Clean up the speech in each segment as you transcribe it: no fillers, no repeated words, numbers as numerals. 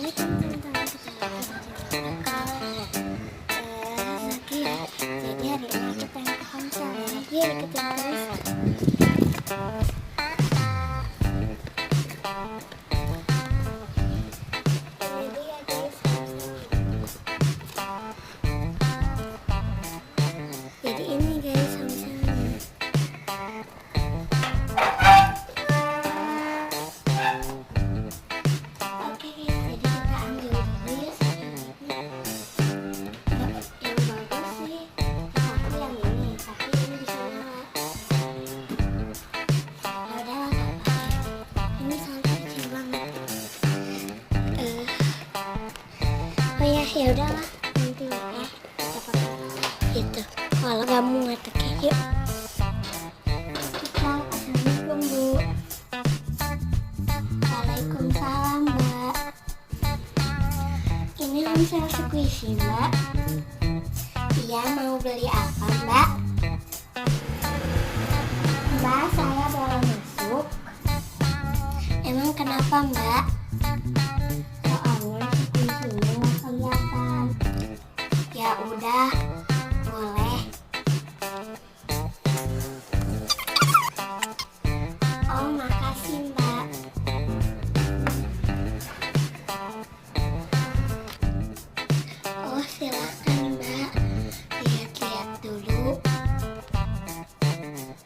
teman-teman, kita lagi. Jadi hari ini kita pengen ke Komsel ya. Yuk ikutin terus. Jadi ini guys Komselnya. Oke guys, jadi kita ambil dulu ya selanjutnya. Yang bagus sih aku yang ini, tapi ini bisa nyala. Yaudah lah, ini soalnya kecil banget. Oh ya, yaudahlah nanti ya kita pakai gitu. Kalau nggak mau ngeteknya, yuk. Assalamualaikum Bu. Waalaikumsalam Mbak. Ini Komsel squishy Mbak. Iya, mau beli apa Mbak? Mbak, saya boleh masuk? Emang kenapa Mbak? Soalnya squishy-nya nggak kelihatan. Ya udah, boleh. Oh, makasih Mbak. Oh, silakan Mbak. Lihat-lihat dulu.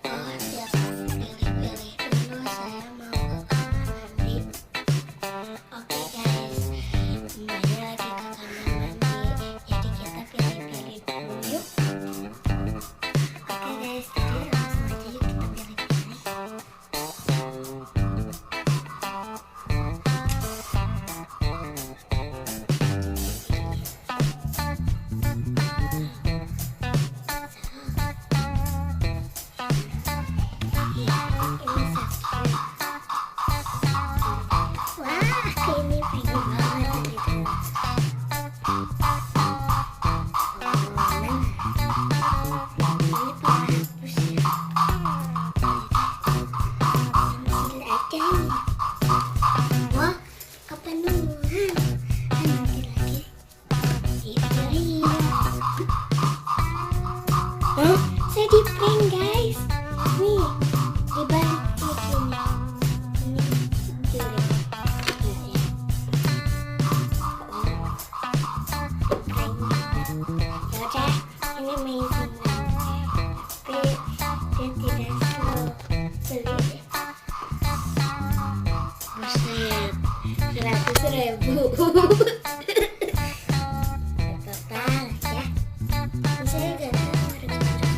Oh, silakan pilih-pilih dulu. Saya mau ke kamar mandi. Oke guys, Mbaknya lagi ke kamar mandi. Jadi kita pilih-pilih dulu yuk. Oke guys, jadi langsung aja yuk kita pilih-pilih. Wah, ini pengen banget gitu. Ini penghapus ya. Pensil aja nih. Wah, kepenuhan. Nanti lagi dipilih. Hah? Saya di prank guys. Nih, dibalik ini. Ini jelek. Yaudah, ini amazing tapi dia tidak slow. Beli buset, 100.000. Total ya. Saya gak tahu harga berapa.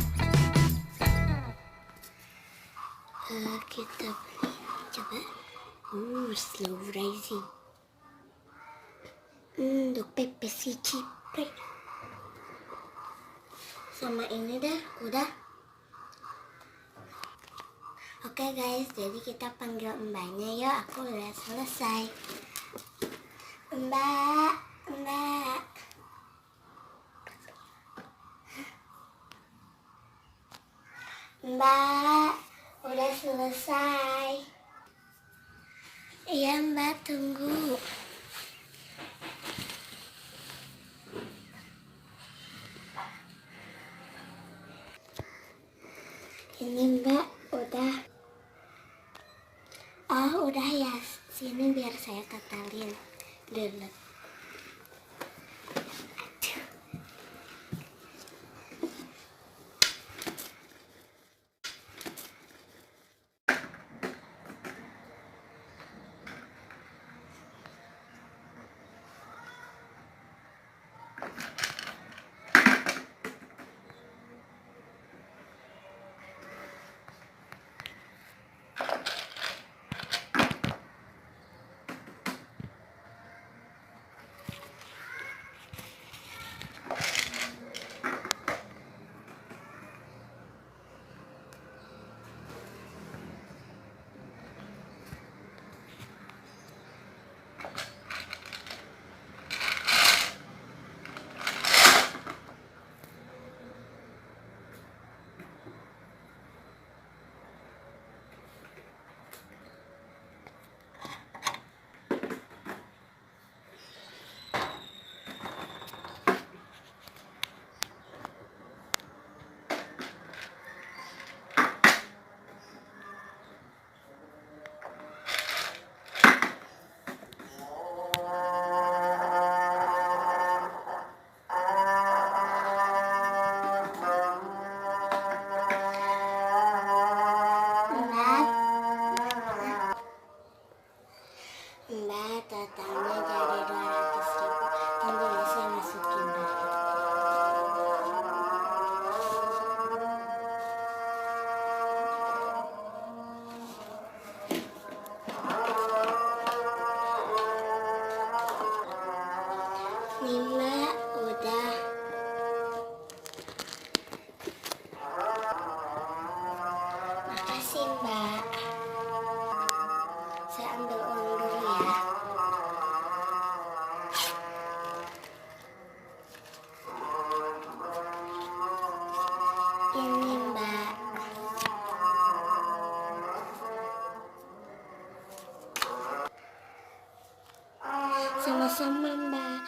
Kita beli, coba. Slow rising. Untuk PPC Cipre. Sama ini dah, udah. Oke guys, jadi kita panggil mbaknya ya. Aku udah selesai. Mbak, mbak. Mbak, udah selesai. Iya mbak, tunggu. Ini mbak, udah. Oh udah ya, sini biar saya ketalin dulu. Ini Mbak. Sama-sama Mbak.